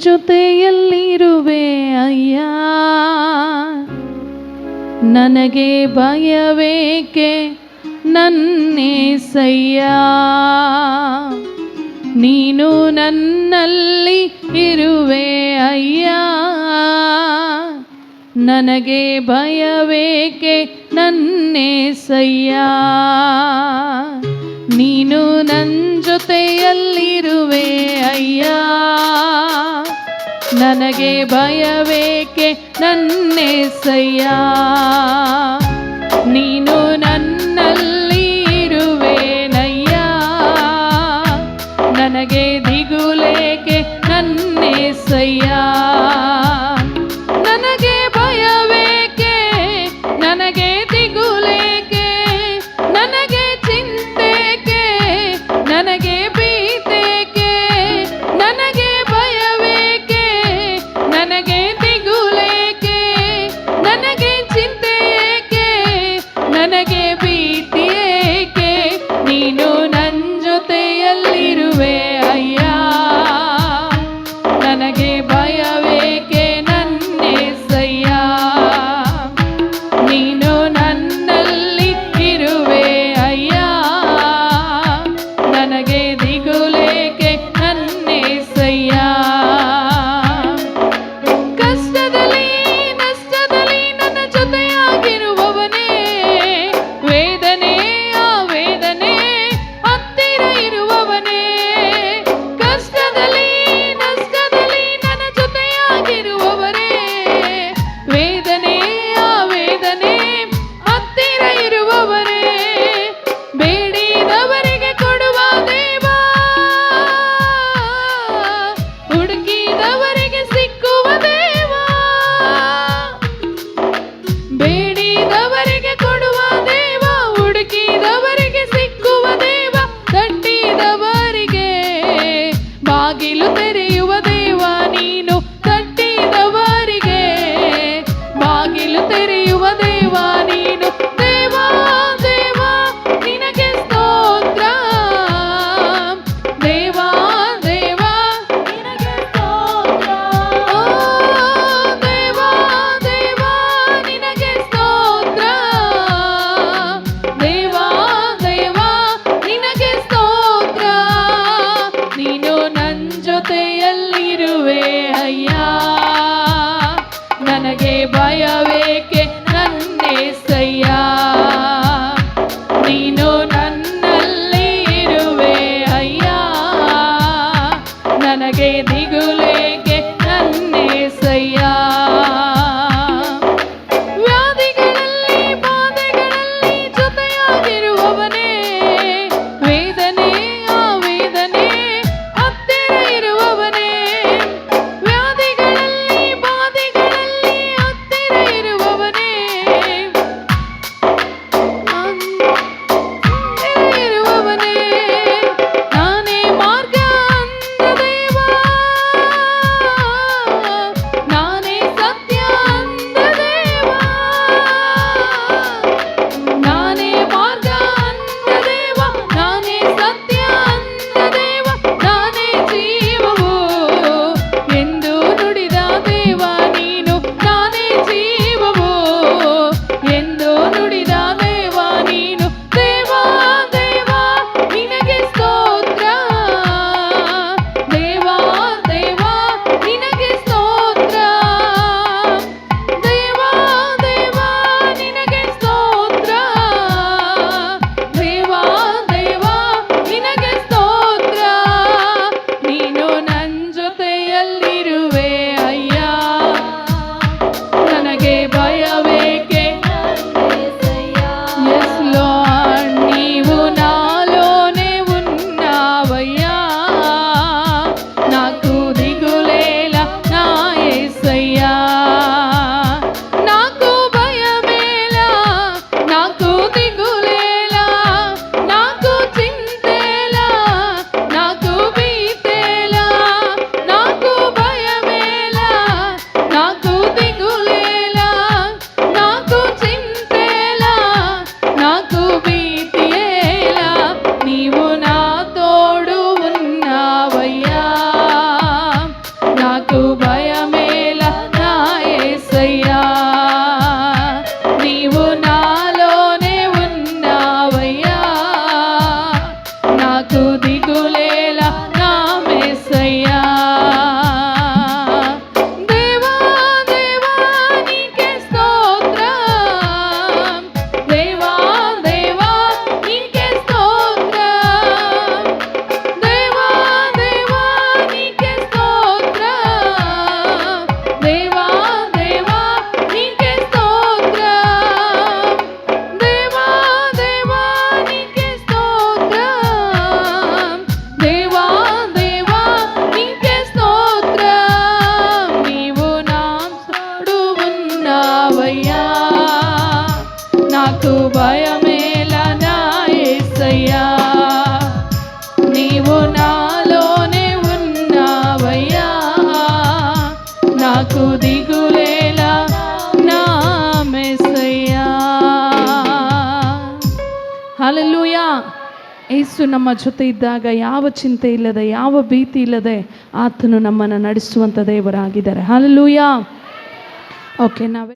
ಜೊತೆಯಲ್ಲಿರುವೆ ಅಯ್ಯ, ನನಗೆ ಭಯವೇಕೆ ನನ್ನೇಸಯ್ಯ. ನೀನು ನನ್ನಲ್ಲಿ ಇರುವೆ ಅಯ್ಯ, ನನಗೆ ಭಯವೇಕೆ ನನ್ನೇಸಯ್ಯ. ನೀನು ನನ್ನ ಜೊತೆಯಲ್ಲಿರುವೆ ಅಯ್ಯ, ನನಗೆ ಭಯವೇಕೆ ನನ್ನೇಸಯ್ಯ. ನೀನು ನನ್ನಲ್ಲಿ ಇರುವೆನಯ್ಯ, ನನಗೆ ದಿಗುಲೇಕೆ ನನ್ನೇಸಯ್ಯ. ನನಗೆ ಭಯವೇಕೆ, ನನಗೆ ದಿಗುಲೇಕೆ, ನನಗೆ ಚಿಂತೆಗೆ, ನನಗೆ ಭೀತೆಗೆ, ನನಗೆ ಭಯವೇಕೆ, ನನಗೆ ದಿಗುಲೇಕೆ, ನನಗೆ ಚಿಂತೆಗೆ, ನನಗೆ ಭೀತಿಯೇಕೆ. ನೀನು ನನ್ನ ಜೊತೆಯಲ್ಲಿರುವೆ ಅಯ್ಯ, ನನಗೆ ಭಯವೇಕೆ ನನ್ನೇಸಯ್ಯ. ನೀನು ನನ್ನಲ್ಲಿ ಇರುವೆ ಅಯ್ಯ, ನನಗೆ ದಿಗುಲೇಕೆ ನನ್ನೇಸಯ್ಯ. ಕಷ್ಟದಲ್ಲಿ ನಷ್ಟದಲ್ಲಿ ನನ್ನ ಜೊತೆಯಾಗಿರುವವನೇ, ವೇದನೆ ಆ ವೇದನೆ ಹತ್ತಿರ ಇರುವವನೇ. ಕಷ್ಟದಲ್ಲಿ ನಷ್ಟದಲ್ಲಿ ನನ್ನ ಜೊತೆಯಾಗಿರುವವನೇ, ವೇದನೆ ಆ ವೇದನೆ ಹತ್ತಿರ ಇರುವವರೇ. ಬೇಡಿದವರಿಗೆ ಕೊಡುವ ದೇವ, ಹುಡುಕಿದವರಿಗೆ ಸಿಕ್ಕುವ ದೇವ. ಬೇಡಿದವರಿಗೆ ಕೊಡುವ ದೇವ, ಹುಡುಕಿದವರಿಗೆ ಸಿಕ್ಕುವ ದೇವ. ತಟ್ಟಿದವರಿಗೆ ಬಾಗಿಲು ತೆರೆಯುವ ದೇವ ನೀನು, ತಟ್ಟಿದವರಿಗೆ ಬಾಗಿಲು ತೆರೆಯುವ ದೇವ ನೀನು. ದೇವ ದೇವ ನಿನಗೆ ಸ್ತೋತ್ರ, ದೇವ ದೇವ ನಿನಗೆ ಸ್ತೋತ್ರ. ಓ ದೇವ ದೇವ ನಿನಗೆ ಸ್ತೋತ್ರ, ದೇವ ದೇವ ನಿನಗೆ ಸ್ತೋತ್ರ. ನೀನು ನನ್ನ ಜೊತೆಯಲ್ಲಿರುವೆ ಅಯ್ಯ, ನನಗೆ ಭಯವೇಕೆ ನನ್ನೇಸಯ್ಯ. ನೀನು ನನ್ನಲ್ಲಿ ಇರುವೆ ಅಯ್ಯ, ನನಗೆ ದಿಗುಲೇಕೆ ನನ್ನೇಸಯ್ಯ. ವ್ಯಾಧಿಗಳಲ್ಲಿ ಬಾಧೆಗಳಲ್ಲಿ ಜೊತೆಯಾಗಿರುವವನೇ, ವೇದನೆ ಆ ವೇದನೆ ಹತ್ತಿರ ಇರುವವನೇ. ವ್ಯಾಧಿಗಳಲ್ಲಿ ಬಾಧೆಗಳಲ್ಲಿ ಹತ್ತಿರ ಇರುವವನೇ, ಇರುವವನೇ. ನಾನೇ ಮಾರ್ಗ ಅಂದ ದೇವ, ನಾನೇ ಸತ್ಯ ಅಂದ ದೇವ. ನಾನೇ ಮಾರ್ಗ ಅಂದ ದೇವ, ನಾನೇ ಸತ್ಯ ಅಂದ ದೇವ. ನಾನೇ ಜೀವವು ಎಂದು ನುಡಿದ ದೇವ ನೀನು, ನಾನೇ ಜೀವವು ಎಂದು ನುಡಿದ ದೇವ ನೀನು. ದೇವ ದೇವ ನಿನಗೆ ಸ್ತೋತ್ರ, ದೇವ ದೇವ ನಿನಗೆ ಸ್ತೋತ್ರ, ದೇವ ದೇವ ನಿನಗೆ ಸ್ತೋತ್ರ, ದೇವ ದೇವ ನಿನಗೆ ಸ್ತೋತ್ರ. ನೀನು ನನ್ನ ಜೊತೆಯಲ್ಲಿರುವೆ ಅಯ್ಯ, ನನಗೆ ಭಯವೇಕೆ. Yes Lord, నీవు నాలోనే ఉన్నావయ్యా, నాకు దిగులేలా నా యేసయ్యా. నాకు భయమేలా, నాకు దిగులేలా, నాకు చింతేలా, నాకు భీతేలా. నాకు భయమేలా, నాకు దిగులేలా, నాకు చింతేలా, నాకు భీతియేలా. నీవు నా తోడు ఉన్నావయ్యా, నాకు నాకు దిగులేలా నా యేసయ్యా. ಹಲ್ಲೆಲೂಯಾ. ಯೇಸು ನಮ್ಮ ಜೊತೆ ಇದ್ದಾಗ ಯಾವ ಚಿಂತೆ ಇಲ್ಲದೆ, ಯಾವ ಭೀತಿ ಇಲ್ಲದೆ ಆತನು ನಮ್ಮನ್ನು ನಡೆಸುವಂಥ ದೇವರಾಗಿದ್ದಾರೆ. ಹಲ್ಲೆಲೂಯಾ. ಓಕೆ, ನಾವೇ